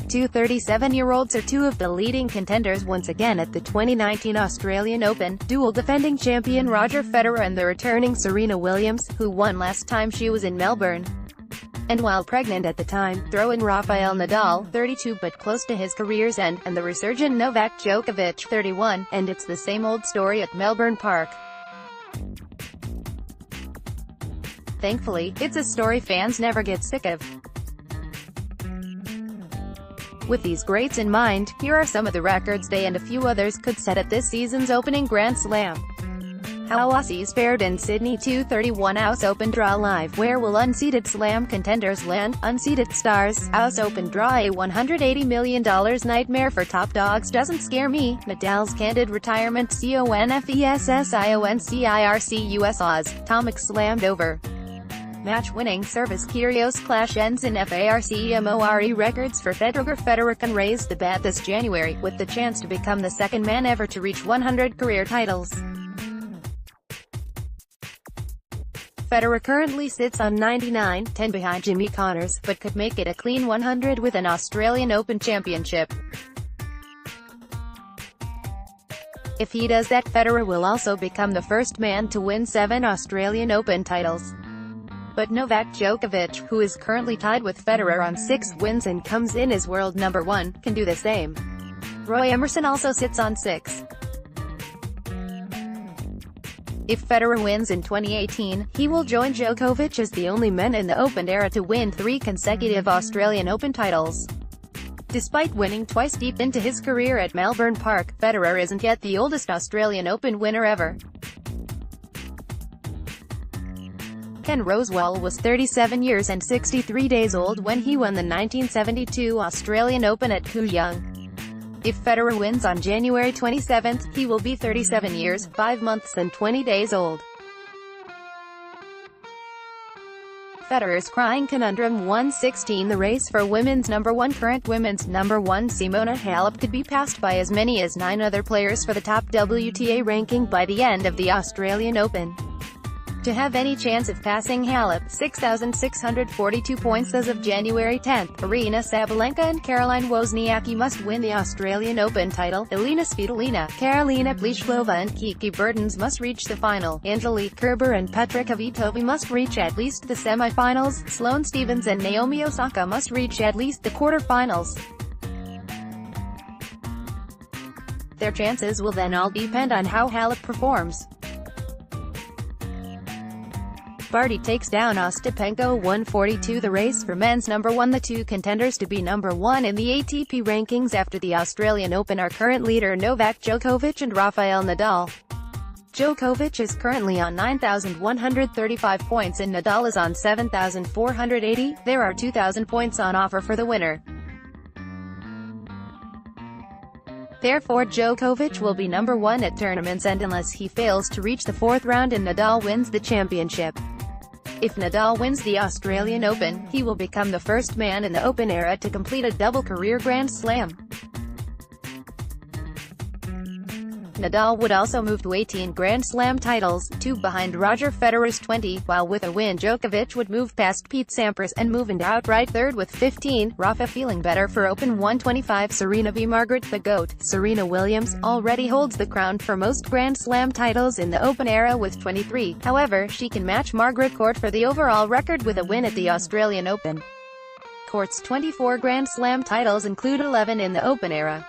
two 37-year-olds are two of the leading contenders once again at the 2019 Australian Open, dual defending champion Roger Federer and the returning Serena Williams, who won last time she was in Melbourne. And while pregnant at the time, throw in Rafael Nadal, 32 but close to his career's end, and the resurgent Novak Djokovic, 31, and it's the same old story at Melbourne Park. Thankfully, it's a story fans never get sick of. With these greats in mind, here are some of the records they and a few others could set at this season's opening Grand Slam. How Aussies fared in Sydney 231 Aus Open Draw Live. Where will unseeded Slam contenders land? Unseeded stars. Aus Open Draw. A $180 million nightmare for top dogs doesn't scare me. Nadal's candid retirement. CONFESSIONCIRC US Tomic slammed over. Match-winning service Kyrgios clash ends in FARC-MORE records for Federer. Federer can raise the bat this January, with the chance to become the second man ever to reach 100 career titles. Federer currently sits on 99, 10 behind Jimmy Connors, but could make it a clean 100 with an Australian Open championship. If he does that, Federer will also become the first man to win 7 Australian Open titles. But Novak Djokovic, who is currently tied with Federer on 6 wins and comes in as world number 1, can do the same. Roy Emerson also sits on 6. If Federer wins in 2018, he will join Djokovic as the only man in the Open era to win 3 consecutive Australian Open titles. Despite winning twice deep into his career at Melbourne Park, Federer isn't yet the oldest Australian Open winner ever. Ken Rosewall was 37 years and 63 days old when he won the 1972 Australian Open at Kooyong. If Federer wins on January 27, he will be 37 years, 5 months and 20 days old. Federer's crying conundrum. 116 The race for women's number 1. Current women's number 1 Simona Halep could be passed by as many as 9 other players for the top WTA ranking by the end of the Australian Open. To have any chance of passing Halep, 6,642 points as of January 10, Aryna Sabalenka and Caroline Wozniacki must win the Australian Open title, Elina Svitolina, Karolina Pliskova and Kiki Bertens must reach the final, Angelique Kerber and Petra Kvitova must reach at least the semi-finals, Sloane Stephens and Naomi Osaka must reach at least the quarter-finals. Their chances will then all depend on how Halep performs. Barty takes down Ostapenko 142 The race for men's number 1. The 2 contenders to be number 1 in the ATP rankings after the Australian Open are current leader Novak Djokovic and Rafael Nadal. Djokovic is currently on 9,135 points and Nadal is on 7,480. There are 2,000 points on offer for the winner. Therefore Djokovic will be number 1 at tournament's end unless he fails to reach the 4th round and Nadal wins the championship. If Nadal wins the Australian Open, he will become the first man in the Open era to complete a double career Grand Slam. Nadal would also move to 18 Grand Slam titles, 2 behind Roger Federer's 20, while with a win Djokovic would move past Pete Sampras and move into outright third with 15. Rafa feeling better for Open 125. Serena v Margaret the GOAT. Serena Williams already holds the crown for most Grand Slam titles in the Open era with 23, however, she can match Margaret Court for the overall record with a win at the Australian Open. Court's 24 Grand Slam titles include 11 in the Open era.